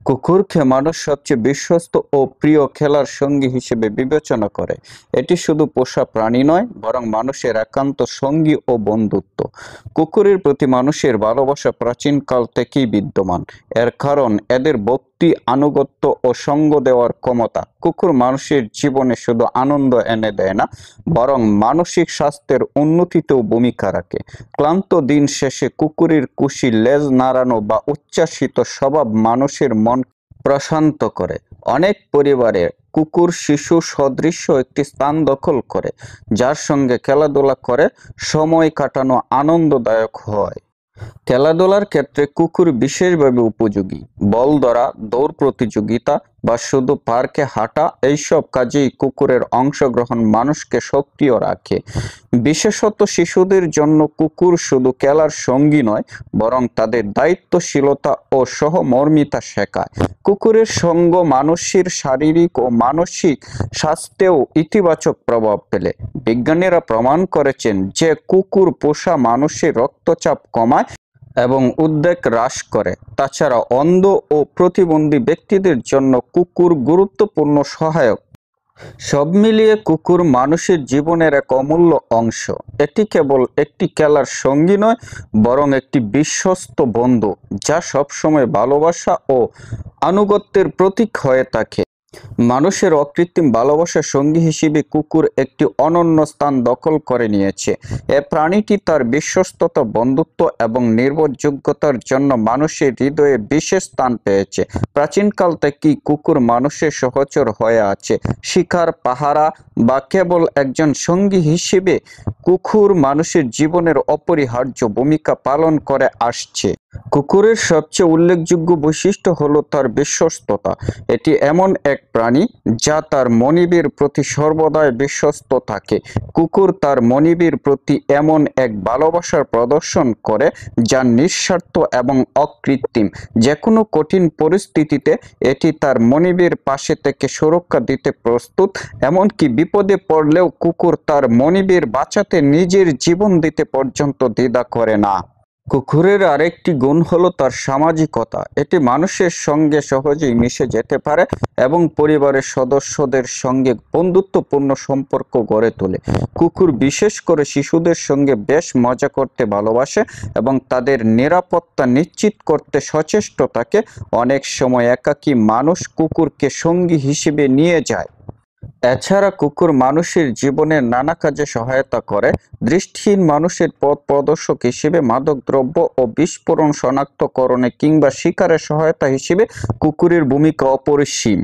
কুকুরকে মানুষ সবচেয়ে বিশ্বস্ত ও প্রিয় খেলার সঙ্গী হিসেবে বিবেচনা করে। এটি শুধু পোষা প্রাণী নয়, বরং মানুষের একান্ত সঙ্গী ও বন্ধুত্ব। কুকুরের প্রতি মানুষের ভালোবাসা প্রাচীনকাল থেকেই বিদ্যমান। এর কারণ এদের ভক্তি, আনুগত্য ও সঙ্গ দেওয়ার ক্ষমতা। কুকুর মানুষের জীবনে শুধু আনন্দ এনে দেয় না, বরং মানসিক স্বাস্থ্যের উন্নতিতেও ভূমিকা রাখে। ক্লান্ত দিন শেষে কুকুরের খুশি লেজ নাড়ানো বা উচ্ছ্বাসিত স্বভাব মানুষের মন প্রশান্ত করে। অনেক পরিবারে কুকুর শিশু সদৃশ্য একটি স্থান দখল করে, যার সঙ্গে খেলাধুলা করে সময় কাটানো আনন্দদায়ক হয়। খেলাধুলার ক্ষেত্রে কুকুর বিশেষভাবে উপযোগী। বল ধরা, দৌড় প্রতিযোগিতা বা শুধু পার্কে হাঁটা, এইসব কাজেই কুকুরের অংশগ্রহণ মানুষকে সক্রিয় রাখে। বিশেষত শিশুদের জন্য কুকুর শুধু খেলার সঙ্গী নয়, বরং তাদের দায়িত্বশীলতা ও সহমর্মিতা শেখায়। কুকুরের সঙ্গ মানুষের শারীরিক ও মানসিক স্বাস্থ্যেও ইতিবাচক প্রভাব ফেলে। বিজ্ঞানীরা প্রমাণ করেছেন যে কুকুর পোষা মানুষের রক্তচাপ কমায় এবং উদ্বেগ হ্রাস করে। তাছাড়া অন্ধ ও প্রতিবন্ধী ব্যক্তিদের জন্য কুকুর গুরুত্বপূর্ণ সহায়ক। সব মিলিয়ে কুকুর মানুষের জীবনের এক অমূল্য অংশ। এটি কেবল একটি খেলার সঙ্গী নয়, বরং একটি বিশ্বস্ত বন্ধু, যা সবসময় ভালোবাসা ও আনুগত্যের প্রতীক হয়ে থাকে। মানুষের অকৃত্রিম ভালোবাসার সঙ্গী হিসেবে কুকুর একটি অনন্য স্থান দখল করে নিয়েছে। এ প্রাণীটি তার বিশ্বস্ততা, বন্ধুত্ব এবং নির্ভরযোগ্যতার জন্য মানুষের হৃদয়ে বিশেষ স্থান পেয়েছে। প্রাচীনকাল থেকেই কুকুর মানুষের সহচর হয়ে আছে। শিকার, পাহারা বা কেবল একজন সঙ্গী হিসেবে কুকুর মানুষের জীবনের অপরিহার্য ভূমিকা পালন করে আসছে। কুকুরের সবচেয়ে উল্লেখযোগ্য বৈশিষ্ট্য হলো তার বিশ্বস্ততা। এটি এমন এক প্রাণী যা তার মনিবের প্রতি সর্বদাই বিশ্বস্ত থাকে। কুকুর তার মনিবের প্রতি এমন এক ভালোবাসার প্রদর্শন করে যা নিঃস্বার্থ এবং অকৃত্রিম। যে কোনো কঠিন পরিস্থিতিতে এটি তার মনিবের পাশে থেকে সুরক্ষা দিতে প্রস্তুত। এমনকি বিপদে পড়লেও কুকুর তার মনিবের বাঁচাতে নিজের জীবন দিতে পর্যন্ত দ্বিধা করে না। কুকুরের আরেকটি গুণ হলো তার সামাজিকতা। এটি মানুষের সঙ্গে সহজেই মিশে যেতে পারে এবং পরিবারের সদস্যদের সঙ্গে বন্ধুত্বপূর্ণ সম্পর্ক গড়ে তোলে। কুকুর বিশেষ করে শিশুদের সঙ্গে বেশ মজা করতে ভালোবাসে এবং তাদের নিরাপত্তা নিশ্চিত করতে সচেষ্ট থাকে। অনেক সময় একাকী মানুষ কুকুরকে সঙ্গী হিসেবে নিয়ে যায়। এছাড়া কুকুর মানুষের জীবনের নানা কাজে সহায়তা করে। দৃষ্টিহীন মানুষের পথ প্রদর্শক হিসেবে, মাদকদ্রব্য ও বিস্ফোরণ শনাক্তকরণে কিংবা শিকারে সহায়তা হিসেবে কুকুরের ভূমিকা অপরিসীম।